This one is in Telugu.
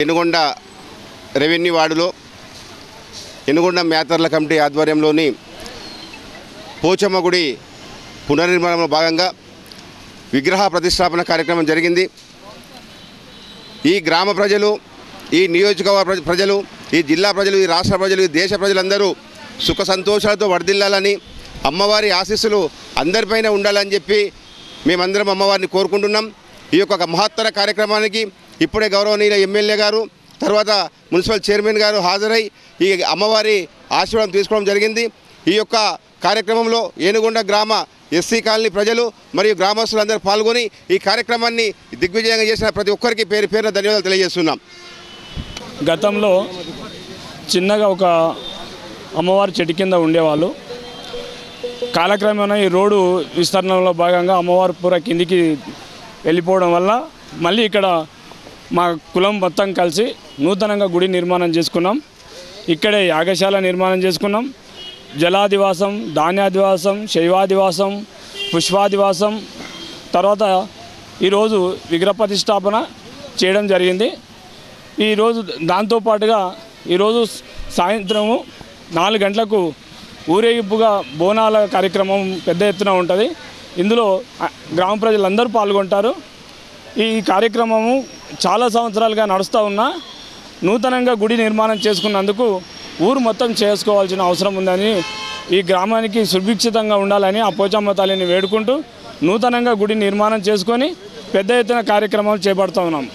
ఎనుగొండ రెవెన్యూ వార్డులో ఎనుగొండ మేతర్ల కమిటీ ఆధ్వర్యంలోని పోచమ్మ గుడి పునర్నిర్మాణంలో భాగంగా విగ్రహ ప్రతిష్టాపన కార్యక్రమం జరిగింది. ఈ గ్రామ ప్రజలు, ఈ నియోజకవర్గ ప్రజలు, ఈ జిల్లా ప్రజలు, ఈ రాష్ట్ర ప్రజలు, ఈ దేశ ప్రజలందరూ సుఖ సంతోషాలతో వర్ధిల్లాలని, అమ్మవారి ఆశీస్సులు అందరిపైన ఉండాలని చెప్పి మేమందరం అమ్మవారిని కోరుకుంటున్నాం. ఈ యొక్క మహత్తర కార్యక్రమానికి ఇప్పుడే గౌరవనీయుల ఎమ్మెల్యే గారు, తర్వాత మున్సిపల్ చైర్మన్ గారు హాజరై ఈ అమ్మవారి ఆశీర్వాదం తీసుకోవడం జరిగింది. ఈ యొక్క కార్యక్రమంలో ఏనుగొండ గ్రామ ఎస్సీ కాలనీ ప్రజలు మరియు గ్రామస్తులందరూ పాల్గొని ఈ కార్యక్రమాన్ని దిగ్విజయంగా చేసిన ప్రతి ఒక్కరికి పేరు పేరున ధన్యవాదాలు తెలియజేస్తున్నాం. గతంలో చిన్నగా ఒక అమ్మవారి చెట్టు కింద ఉండేవాళ్ళు. కాలక్రమేణా ఈ రోడ్డు విస్తరణలో భాగంగా అమ్మవారి పూర కిందికి వెళ్ళిపోవడం వల్ల మళ్ళీ ఇక్కడ మా కులం మొత్తం కలిసి నూతనంగా గుడి నిర్మాణం చేసుకున్నాం. ఇక్కడే యాగశాల నిర్మాణం చేసుకున్నాం. జలాదివాసం, ధాన్యాదివాసం, శైవాదివాసం, పుష్పాదివాసం, తర్వాత ఈరోజు విగ్రహ ప్రతిష్టాపన చేయడం జరిగింది. ఈరోజు దాంతోపాటుగా ఈరోజు సాయంత్రము 4 గంటలకు ఊరేగింపుగా బోనాల కార్యక్రమం పెద్ద ఎత్తున ఉంటుంది. ఇందులో గ్రామ ప్రజలందరూ పాల్గొంటారు. ఈ కార్యక్రమము చాలా సంవత్సరాలుగా నడుస్తూ ఉన్నా నూతనంగా గుడి నిర్మాణం చేసుకున్నందుకు ఊరు మొత్తం చేసుకోవాల్సిన అవసరం ఉందని, ఈ గ్రామానికి సుభిక్షితంగా ఉండాలని ఆ పోచమ్మ తల్లిని వేడుకుంటూ నూతనంగా గుడి నిర్మాణం చేసుకొని పెద్ద ఎత్తున కార్యక్రమాలు చేపడుతూ ఉన్నాం.